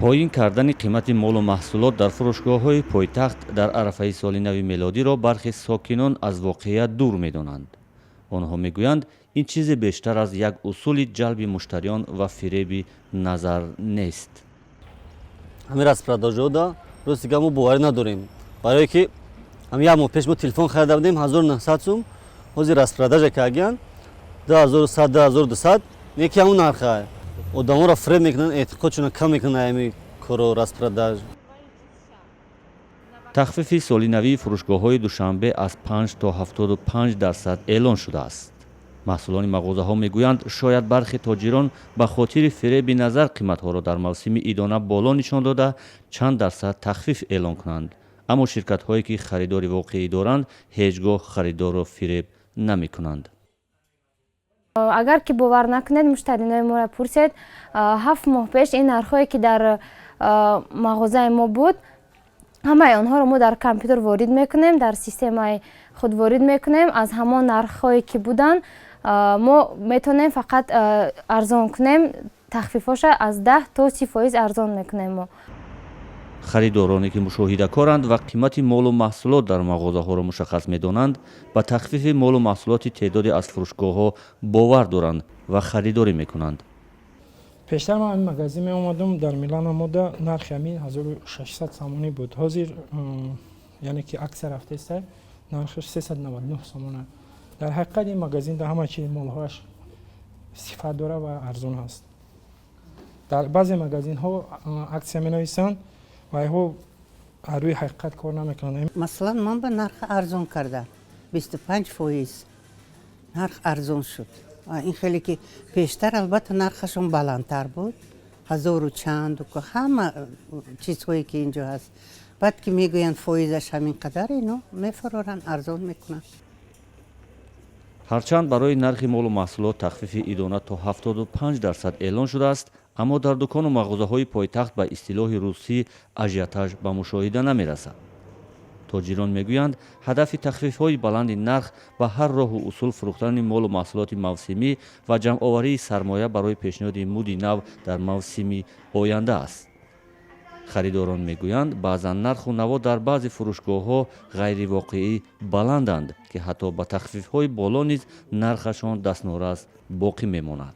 پایین کردن قیمت مال و محصولات در فروشگاه‌های پایتخت در عرفه سال نو میلادی را برخی ساکنان از واقعیت دور می‌دانند. آنها میگویند این چیز بیشتر از یک اصول جلب مشتریان و فریب نظر نیست. همین распродажа да روز دیگه ما باور نداریم، برای که هم یک ماه پیش ما تلفن خریده بودیم 1900 سوم، حاضر распродажа کردن 2100 2200 یکی همون نرخه. آدم‌ها را فریب میکنن، اعتقادشون کم میکنن همین کارو распродажа. تخفیف سال نو فروشگاه‌های دوشنبه از 5 تا 75% اعلان شده است. مسئولان مغازه‌ها میگویند شاید برخی تاجران به خاطر فریب نظر قیمت‌ها را در موسم عیدانه بالا نشان داده چند درصد تخفیف اعلان کنند، اما شرکت‌هایی که خریدار واقعی دارند هیچگاه خریدار را فریب نمی‌کنند. اگر که باور نکنید مشتریان ما را پرسید 7 ماه پیش این نرخ‌هایی که در مغازه ما بود همه آنها را ما در کامپیوتر وارد میکنیم، در سیستم خود وارد میکنیم، از همان نرخ‌هایی که بودن ما میتونیم فقط ارزان کنیم، تخفیفاش از 10 تا 30% ارزان میکنیم. ما خریدارانی که مشاهده کارند و قیمت مال و محصولات در مغازه‌ها را مشخص می‌دانند با تخفیف مال و محصولات تعدادی از فروشگاه‌ها باور دارند و خریداری می‌کنند. پیشتر من این مغازه می اومدم در میلان آماده نرخ همین 1600 سامانی بود. حاضر یعنی که اکثر رفته است نرخش 399 سامانه. در حقیقت این مغازه در همه چیز مالهاش صفت داره و ارزان است. در بعضی مغازین ها عکس می نویسند و ها روی حقیقت کار نمیکنند. مثلا من به نرخ ارزان کرده 25% نرخ ارزان شد. این خیلی که پیشتر البته نرخشون بلندتر بود، 1000 و چند و همه چیزهایی که اینجا هست. بعد که میگویند فایزش همین قدر اینو میفرارن ارزان میکنن. هرچند برای نرخ مال و محصولات تخفیف عیدانه تا 75% اعلان شده است، اما در دکان و مغازه‌های پایتخت به اصطلاح روسی آژیوتاژ به مشاهده نمی‌رسد. تاجران میگویند هدف تخفیف‌های بلند نرخ به هر راه و اصول فروختن مال و محصولات موسمی و جمع‌آوری سرمایه برای پیشنهاد مود نو در موسم آینده است. خریداران میگویند بعضا نرخ و نوا در بعضی فروشگاه‌ها غیر واقعی بلندند که حتی با تخفیف‌های بالا نیز نرخشان دست‌نورس باقی میماند.